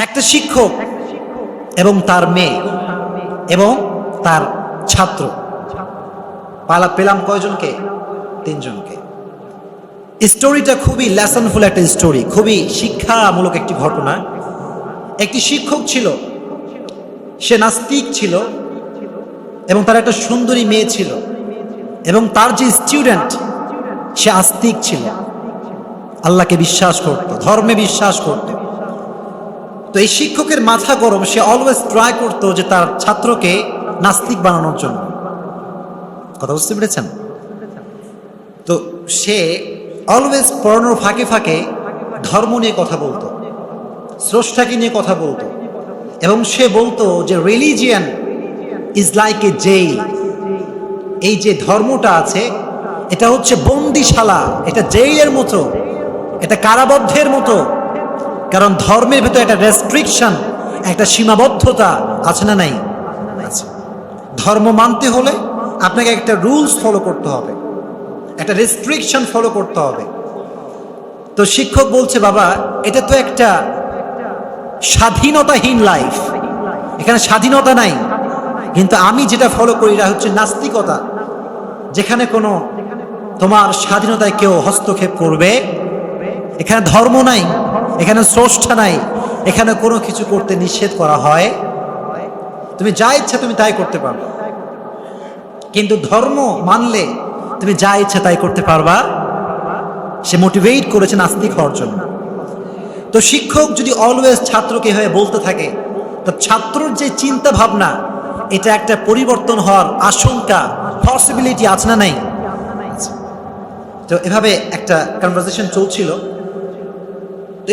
একটা শিক্ষক এবং তার মেয়ে এবং তার ছাত্র পেলাম কয়জনকে? তিনজনকে। স্টোরিটা খুবই লেসনফুল একটা স্টোরি, খুবই শিক্ষামূলক একটি ঘটনা। একটি শিক্ষক ছিল, সে নাস্তিক ছিল এবং তার একটা সুন্দরী মেয়ে ছিল, এবং তার যে স্টুডেন্ট সে আস্তিক ছিল, আল্লাহকে বিশ্বাস করত, ধর্মে বিশ্বাস করত। তো এই শিক্ষকের মাথা গরম, সে অলওয়েজ ট্রাই করতো যে তার ছাত্রকে নাস্তিক বানানোর জন্য। কথা বুঝতে পেরেছেন? তো সে অলওয়েজ পড়ানোর ফাঁকে ফাঁকে ধর্ম নিয়ে কথা বলতো, স্রষ্টাকে নিয়ে কথা বলতো, এবং সে বলতো যে religion is like a jail. এই যে ধর্মটা আছে এটা হচ্ছে বন্দিশালা, এটা জেইলের মতো, এটা কারাবদ্ধের মতো। কারণ ধর্মের ভিতরে একটা রেস্ট্রিকশন, একটা সীমাবদ্ধতা আছে না নাই? আছে। ধর্ম মানতে হলে আপনাকে একটা রুলস ফলো করতে হবে, একটা রেস্ট্রিকশন ফলো করতে হবে। তো শিক্ষক বলছে, বাবা এটা তো একটা স্বাধীনতাহীন লাইফ, এখানে স্বাধীনতা নাই। কিন্তু আমি যেটা ফলো করি এটা হচ্ছে নাস্তিকতা, যেখানে কোনো তোমার স্বাধীনতায় কেউ হস্তক্ষেপ করবে। এখানে ধর্ম নাই, এখানে স্রষ্টা নাই, এখানে কোনো কিছু করতে নিষেধ করা হয়। তুমি যা ইচ্ছা তুমি তাই করতে পারবে, কিন্তু ধর্ম মানলে তুমি যা ইচ্ছা তাই করতে পারবা। সে মোটিভেট করেছে নাস্তিক হওয়ার জন্য। তো শিক্ষক যদি অলওয়েজ ছাত্রকে হয়ে বলতে থাকে, তো ছাত্রর যে চিন্তা ভাবনা এটা একটা পরিবর্তন হওয়ার আশঙ্কা, পসিবিলিটি আছে না নাই? তো এভাবে একটা কনভারসেশন চলছিল।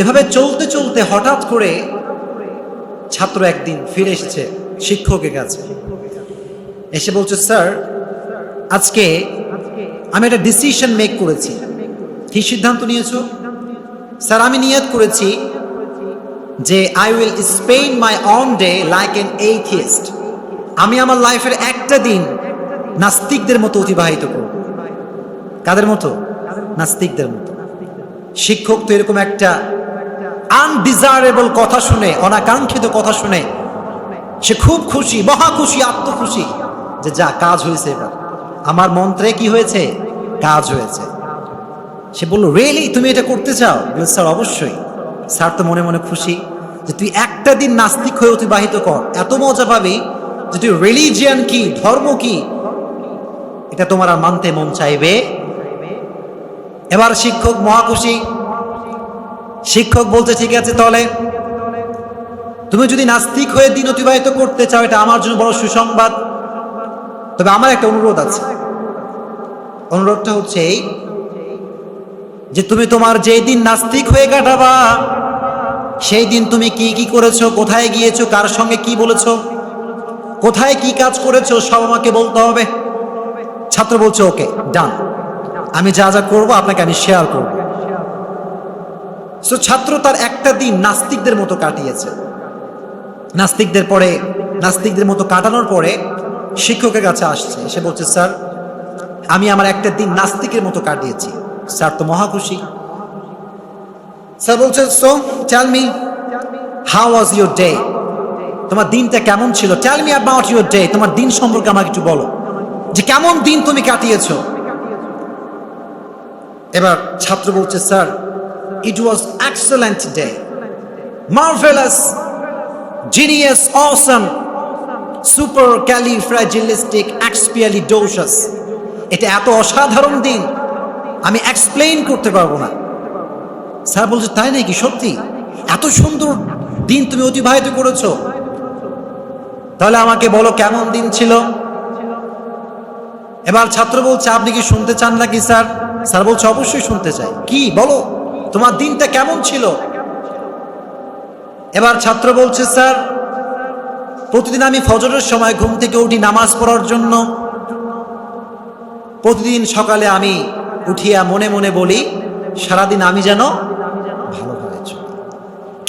এভাবে চলতে চলতে হঠাৎ করে ছাত্র একদিন ফিরে এসেছে শিক্ষকের কাছে, এসে বলছে, স্যার আজকে আমি একটা ডিসিশন মেক করেছি। কি সিদ্ধান্ত নিয়েছো? স্যার আমি নিয়ত করেছি যে I will spend my one day like an atheist. আমি আমার লাইফের একটা দিন নাস্তিকদের মতো অতিবাহিত করব। কাদের মতো? নাস্তিকদের মতো। শিক্ষক তো এরকম একটা আনডিজায়ারেবল কথা শুনে, অনাকাঙ্ক্ষিত কথা শুনে সে খুব খুশি, মহা খুশি, আত্মখুশি যে যা কাজ হয়েছে, এবার আমার মন্ত্রে কি হয়েছে? কাজ হয়েছে। সে বলল, রিয়েলি তুমি এটা করতে চাও? স্যার অবশ্যই। স্যার তো মনে মনে খুশি যে তুই একটা দিন নাস্তিক হয়ে অতিবাহিত কর, এত মজা পাবি যে তুই রিলিজিয়ান কি, ধর্ম কি, এটা তোমার আর মানতে মন চাইবে। এবার শিক্ষক মহা খুশি। শিক্ষক বলছে, ঠিক আছে, তাহলে তুমি যদি নাস্তিক হয়ে দিন অতিবাহিত করতে চাও এটা আমার জন্য বড় সুসংবাদ। তবে আমার একটা অনুরোধ আছে। অনুরোধটা হচ্ছে এই যে তুমি তোমার যেই দিন নাস্তিক হয়ে কাটাবা সেই দিন তুমি কি কি করেছো, কোথায় গিয়েছো, কার সঙ্গে কি বলেছো, কোথায় কি কাজ করেছো সব আমাকে বলতে হবে। ছাত্র বলছে, ওকে ডান, আমি যা যা করবো আপনাকে আমি শেয়ার করব। সো ছাত্র তার একটা দিন নাস্তিকদের মতো কাটিয়েছে। নাস্তিকদের মতো কাটানোর পরে শিক্ষকের কাছে আসছে, এসে বলছে, স্যার আমি আমার একটা দিন নাস্তিকের মতো কাটিয়েছি। স্যার তো মহা খুশি। স্যার বলছে, so tell me how was your day? তোমার দিনটা কেমন ছিল? Tell me about your day. তোমার দিন সম্পর্কে আমাকে একটু বলো, যে কেমন দিন তুমি কাটিয়েছো। এবার ছাত্র বলছে, sir it was excellent day, marvellous, genius, awesome, supercalifragilisticexpialidocious. এটা এত অসাধারণ দিন আমি এক্সপ্লেইন করতে পারবো না। স্যার বলছে, তাই নাকি? সত্যি এত সুন্দর দিন তুমি অতিবাহিত করেছো? তাহলে আমাকে বলো কেমন দিন ছিল। এবার ছাত্র বলছে, আপনি কি শুনতে চান নাকি স্যার? স্যার বলছে, অবশ্যই শুনতে চাই, কি বলো তোমার দিনটা কেমন ছিল। এবার ছাত্র বলছে, স্যার প্রতিদিন আমি ফজরের সময় ঘুম থেকে উঠি নামাজ পড়ার জন্য। প্রতিদিন সকালে আমি উঠিয়া মনে মনে বলি সারাদিন আমি যেন ভালোভাবে চলি।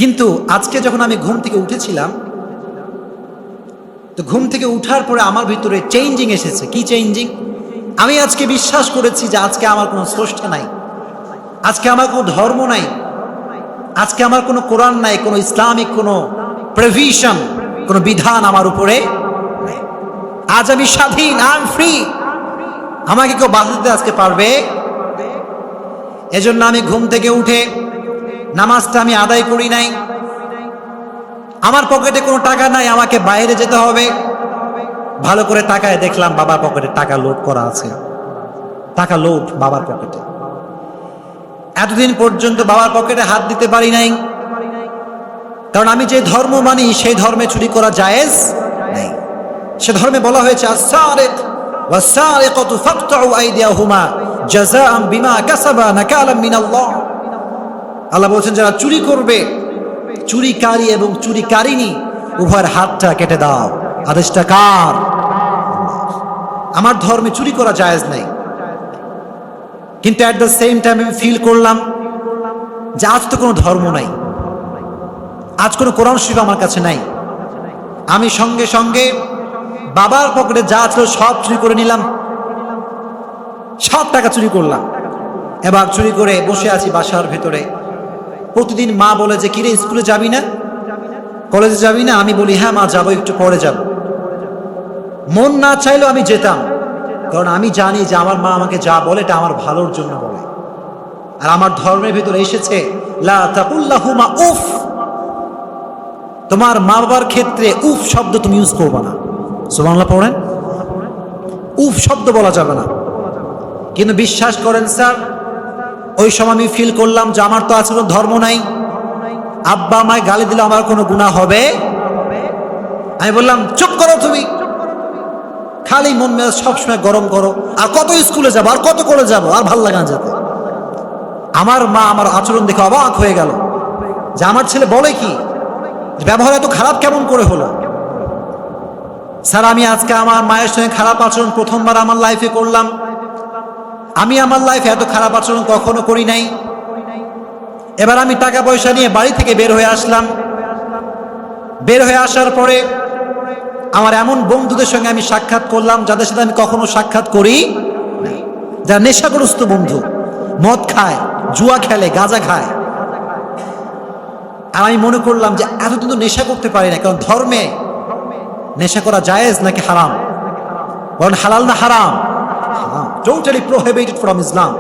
কিন্তু আজকে যখন আমি ঘুম থেকে উঠেছিলাম, তো ঘুম থেকে উঠার পরে আমার ভিতরে চেঞ্জিং এসেছে। কি চেঞ্জিং? আমি আজকে বিশ্বাস করেছি যে আজকে আমার কোনো স্রষ্টা নাই, আজকে আমার কোনো ধর্ম নাই, আজকে আমার কোনো কোরআন নাই, কোনো ইসলামিক কোনো প্রভিশন, কোনো বিধান আমার উপরে নেই। আজ আমি স্বাধীন, আই এম ফ্রি। আমাকে কেউ বাধা দিতে আজকে পারবে? এজন্য আমি ঘুম থেকে উঠে নামাজটা আমি আদায় করি নাই। আমার পকেটে কোনো টাকা নাই, আমাকে বাইরে যেতে হবে। ভালো করে তাকায় দেখলাম বাবার পকেটে টাকা লোড করা আছে। টাকা লোড বাবার পকেটে। এতদিন পর্যন্ত বাবার পকেটে হাত দিতে পারি নাই, কারণ আমি যে ধর্ম মানি সেই ধর্মে চুরি করা জায়েজ নেই। সে ধর্মে বলা হয়েছে আস-সারিক ওয়াস-সারিকাতু ফাকতাউ আইদিয়াহুমা জাযাআন বিমা কাসাবা নাকালাম মিনাল্লাহ। আল্লাহ বলেছেন যারা চুরি করবে, চুরিকারী এবং চুরিকারিনী উভয়ের হাতটা কেটে দাও। আদেশটা কার? আমার ধর্মে চুরি করা জায়েজ নাই, কিন্তু অ্যাট দ্য সেম টাইম আমি ফিল করলাম যে আজ তো কোনো ধর্ম নাই, আজ কোনো কোরআন শরীফ আমার কাছে নাই। আমি সঙ্গে সঙ্গে বাবার পকেটে যা ছিল সব চুরি করে নিলাম, সব টাকা চুরি করলাম। এবার চুরি করে বসে আছি বাসার ভেতরে। প্রতিদিন মা বলে যে কিরে স্কুলে যাবি না, কলেজে যাবি না? আমি বলি হ্যাঁ মা যাবো, একটু পরে যাব। মন না চাইলেও আমি যেতাম, কারণ আমি জানি যে আমার মা আমাকে যা বলে এটা আমার ভালোর জন্য বলে। আর আমার ধর্মের ভিতরে এসেছে লা তাকুল্লাহুমা উফ। তোমার মা বাবার ক্ষেত্রে উফ শব্দ তুমি ইউজ করবে না। সুবহানাল্লাহ পড়েন। উফ শব্দ বলা যাবে না। কিন্তু বিশ্বাস করেন স্যার, ওই সময় আমি ফিল করলাম যে আমার তো আজ কোনো ধর্ম নাই। আব্বা আমায় গালি দিলে আমার কোনো গুনাহ হবে? আমি বললাম চুপ করো তুমি, খালি মন মেজাজ সবসময় গরম করো। আর কত স্কুলে যাবো, আর কত করে যাবো, আর ভাল লাগে না যেতে। আমার মা আমার আচরণ দেখে অবাক হয়ে গেল যে আমার ছেলে বলে কি, ব্যবহার এত খারাপ কেমন করে হলো। স্যার আমি আজকে আমার মায়ের সঙ্গে খারাপ আচরণ প্রথমবার আমার লাইফে করলাম। আমি আমার লাইফে এত খারাপ আচরণ কখনো করি নাই। এবার আমি টাকা পয়সা নিয়ে বাড়ি থেকে বের হয়ে আসলাম। বের হয়ে আসার পরে আমার এমন বন্ধুদের সঙ্গে আমি সাক্ষাৎ করলাম যাদের সাথে আমি কখনো সাক্ষাৎ করি না, যারা নেশাগ্রস্ত বন্ধু, মদ খায়, জুয়া খেলে, গাঁজা খায়। আর আমি মনে করলাম যে এতদিন তো নেশা করতে পারি না, কারণ ধর্মে নেশা করা জায়েজ নাকি হারাম? বলেন হালাল না হারাম? টোটালি প্রোহিবিটেড ফ্রম ইসলাম।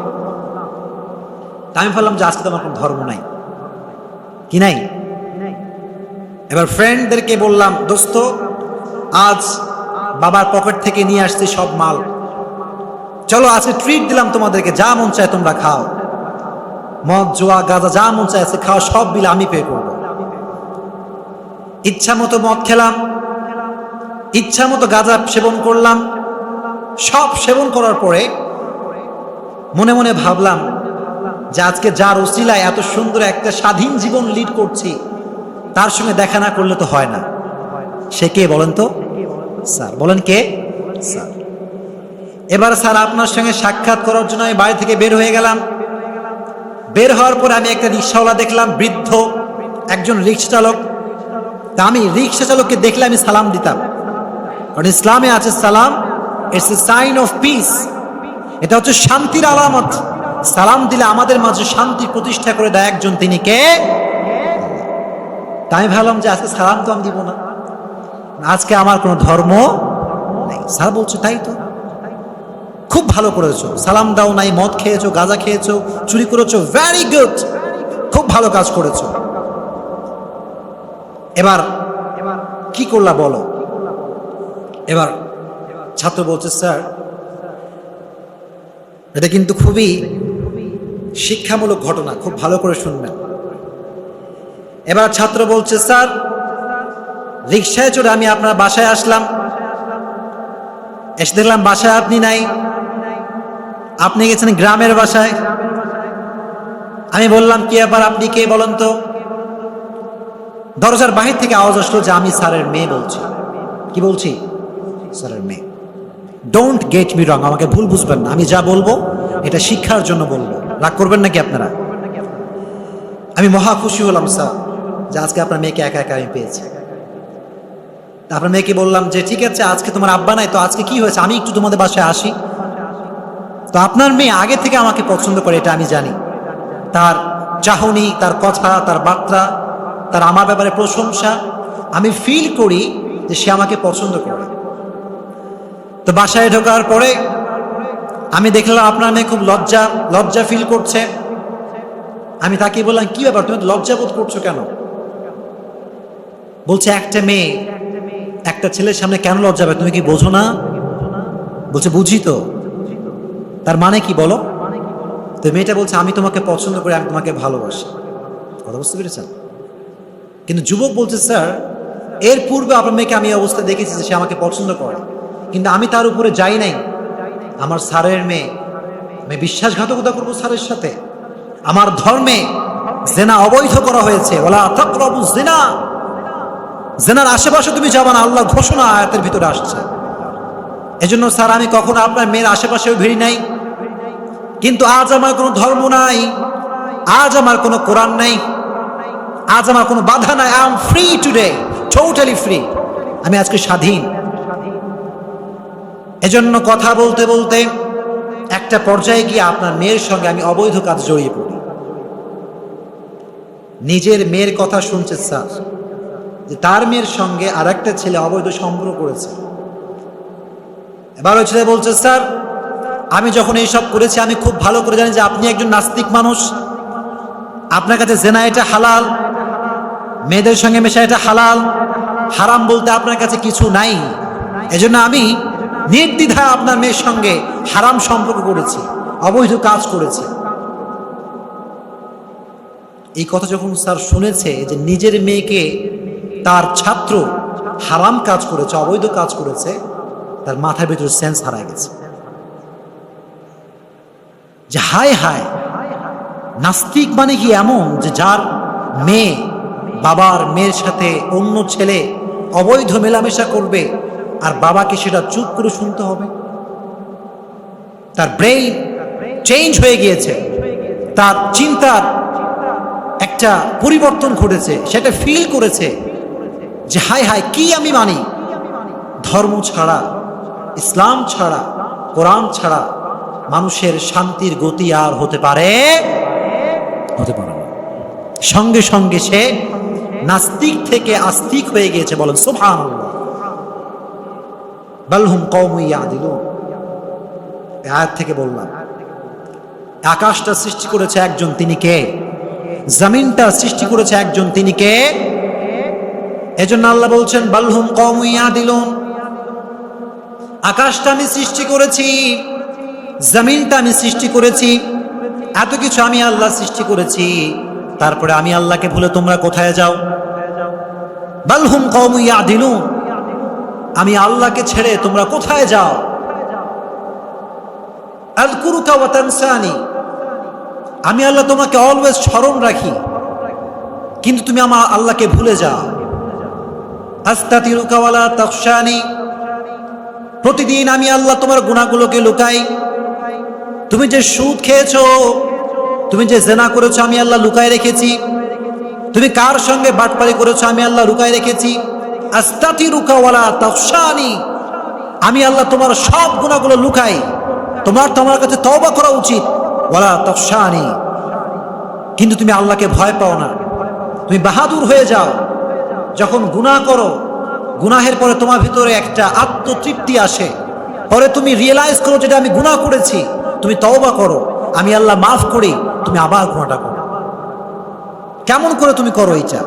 আমি ভাবলাম যে আজকে তো আমার কোনো ধর্ম নাই, কি নাই। এবার ফ্রেন্ডদেরকে বললাম দোস্ত আজ বাবার পকেট থেকে নিয়ে আসছি সব মাল, চলো আজকে ট্রিট দিলাম তোমাদেরকে, যা মন চায় তোমরা খাও, মদ জোয়া গাঁজা যা মন চায় আছে খাও, সব বিল আমি পে করবো। ইচ্ছা মতো মদ খেলাম, ইচ্ছা মতো গাঁজা সেবন করলাম। সব সেবন করার পরে মনে মনে ভাবলাম যে আজকে যার উসিলায় এত সুন্দর একটা স্বাধীন জীবন লিড করছি, তার সঙ্গে দেখা না করলে তো হয় না। সে কে বলেন তো? স্যার বলেন কে? স্যার। এবার স্যার আপনার সঙ্গে সাক্ষাৎ করার জন্য আমি বাড়ি থেকে বের হয়ে গেলাম। বের হওয়ার পরে আমি একটা রিক্সাওয়ালা দেখলাম, বৃদ্ধ একজন রিক্সা চালক। তা আমি রিক্সা চালককে দেখলে আমি সালাম দিতাম, কারণ ইসলামে আছে সালাম it's a sign of peace. এটা হচ্ছে শান্তির আলামত। সালাম দিলে আমাদের মাঝে শান্তি প্রতিষ্ঠা করে দেয় একজন, তিনি কে? তাই আমি ভাবলাম যে আজকে সালাম তো আমি দিব না, আজকে আমার কোনো ধর্ম নেই। স্যার বলছে তাই তো, খুব ভালো করেছো, সালাম দাও নাই, মদ খেয়েছো, গাঁজা খেয়েছো, চুরি করেছো, ভেরি গুড, খুব ভালো কাজ করেছো। এবার কি করলা বলো? এবার ছাত্র বলছে স্যার এটা কিন্তু খুবই শিক্ষামূলক ঘটনা, খুব ভালো করে শুনবেন। এবার ছাত্র বলছে স্যার রিক্সায় চড়ে আমি আপনার বাসায় আসলাম, এসে দেখলাম বাসায় আপনি নাই, আপনি গেছেন গ্রামের বাসায়। আমি বললাম কি ব্যাপার, আপনি কে বলেন তো? দরজার বাহির থেকে আওয়াজ আসলো যে আমি স্যারের মেয়ে বলছি। কি বলছি? স্যারের মেয়ে। ডোন্ট গেট মি রং, আমাকে ভুল বুঝবেন না, আমি যা বলবো এটা শিক্ষার জন্য বলবো, রাগ করবেন নাকি আপনারা? আমি মহা খুশি হলাম স্যার যে আজকে আপনার মেয়েকে একা একা আমি পেয়েছি। আপনার মেয়েকে বললাম যে ঠিক আছে আজকে তোমার আব্বা নাই, তো আজকে কি হয়েছে, আমি একটু তোমাদের বাসায় আসি। তো আপনার মেয়ে আগে থেকে আমাকে পছন্দ করে এটা আমি জানি, তার চাহনি, তার কথা, তার বার্তা, তার আমার ব্যাপারে প্রশংসা, আমি ফিল করি যে সে আমাকে পছন্দ করে। তো বাসায় ঢোকার পরে আমি দেখলাম আপনার মেয়ে খুব লজ্জা ফিল করছে। আমি তাকে বললাম, কি ব্যাপার, তুমি লজ্জা বোধ করছো কেন? বলছে, একটা মেয়ে একটা ছেলের সামনে কেন লজ্জা পাবে, তুমি কি বোঝো না? বলছে, বুঝি তো। তার মানে কি বলো? তো মেয়েটা বলছে, আমি তোমাকে পছন্দ করি, আমি তোমাকে ভালোবাসি। কথা বুঝতে পেরেছেন? কিন্তু যুবক বলছে, স্যার, এর পূর্বে আপনার মেয়েকে আমি এই অবস্থা দেখেছি যে সে আমাকে পছন্দ করে, কিন্তু আমি তার উপরে যাই নাই। আমার স্যারের মেয়ে, আমি বিশ্বাসঘাতকতা করবো স্যারের সাথে? আমার ধর্মে জেনা অবৈধ করা হয়েছে, ওয়ালা তাকরাবু জিনা, জেনার আশেপাশে তুমি যাবা না, আল্লাহ ঘোষণা আয়াতের ভিতরে আসছে। এজন্য স্যার আমি কখনো আপনার মেয়ের আশেপাশেও ভিড়ি নাই, কিন্তু আজ আমার কোনো ধর্ম নাই, আজ আমার কোনো কোরআন নাই, আজ আমার কোনো বাধা নাই। I am free today, totally free, আমি আজকে স্বাধীন। এজন্য কথা বলতে বলতে একটা পর্যায়ে গিয়ে আপনার মেয়ের সঙ্গে আমি অবৈধ কাজ জড়িয়ে পড়ি। নিজের মেয়ের কথা শুনছে স্যার, যে তার মেয়ের সঙ্গে আর একটা ছেলে অবৈধ সম্পর্ক করেছে। এবার ওই ছেলে বলছে, স্যার আমি যখন এইসব করেছি আমি খুব ভালো করে জানি যে আপনি একজন নাস্তিক মানুষ, আপনার কাছে জেনা এটা হালাল, মেয়েদের সঙ্গে মেশা এটা হালাল, হারাম বলতে আপনার কাছে কিছু নাই। এজন্য আমি নির্দ্বিধায় আপনার মেয়ের সঙ্গে হারাম সম্পর্ক করেছি, অবৈধ কাজ করেছি। এই কথা যখন স্যার শুনেছে যে নিজের মেয়েকে তার ছাত্র হারাম কাজ করেছে, অবৈধ কাজ করেছে, তার মাথার ভিতরে সেন্স হারায় গেছে যে হায় হায়, নাস্তিক মানে কি এমন যে যার মেয়ে বাবার মেয়ের সাথে অন্য ছেলে অবৈধ মেলামেশা করবে আর বাবাকে সেটা চুপ করে শুনতে হবে? তার ব্রেইন চেঞ্জ হয়ে গিয়েছে, তার চিন্তার একটা পরিবর্তন ঘটেছে, সেটা ফিল করেছে যে হায় হায়, কি আমি মানি? ধর্ম ছাড়া, ইসলাম ছাড়া, কোরআন ছাড়া মানুষের শান্তির গতি আর হতে পারে না। সঙ্গে সঙ্গে সে নাস্তিক থেকে আস্তিক হয়ে গিয়েছে। বলেন সুবহানাল্লাহ। বাল হুম কওমুন ইয়াদিলুন। এই আয়াত থেকে বললাম, আকাশটা সৃষ্টি করেছে একজন, তিনি কে? জমিনটা সৃষ্টি করেছে একজন, তিনি কে? এজন্য আল্লাহ বলছেন, বাল হুম কওমুন ইয়াদিলুন। আকাশটা আমি সৃষ্টি করেছি, জমিনটা আমি সৃষ্টি করেছি, এত কিছু আমি আল্লাহ সৃষ্টি করেছি, তারপরে আমি আল্লাহকে ভুলে তোমরা কোথায় যাও? বাল হুম কওমুন ইয়াদিলুন। আমি আল্লাহকে ছেড়ে তোমরা কোথায় যাও? আযকুরুকা ওয়া তানসানি। আমি আল্লাহ তোমাকে অলওয়েজ স্মরণ রাখি, কিন্তু তুমি আমার আল্লাহকে ভুলে যাও। আস্তাতিরুকা ওয়া লা তাখশানি। প্রতিদিন আমি আল্লাহ তোমার গুনাহগুলোকে লুকাই। তুমি যে সুদ খেয়েছো, তুমি যে জেনা করেছো, আমি আল্লাহ লুকায় রেখেছি। তুমি কার সঙ্গে বাটপারি করেছো, আমি আল্লাহ লুকায় রেখেছি। আস্তাতিরুকা ওয়া লা তাখশানি। আমি আল্লাহ তোমার সব গুনাহগুলো লুকাই, তোমার তো আমার কাছে তওবা করা উচিত। ওয়ালা তাখশানি, কিন্তু তুমি আল্লাহকে ভয় পাও না, তুমি বাহাদুর হয়ে যাও। যখন গুনাহ করো, গুনাহের পরে তোমার ভিতরে একটা আত্মতৃপ্তি আসে, পরে তুমি রিয়েলাইজ করো যেটা আমি গুনাহ করেছি, তুমি তওবা করো, আমি আল্লাহ মাফ করি, তুমি আবার গুনাহটা করো। কেমন করে তুমি করো এইটা?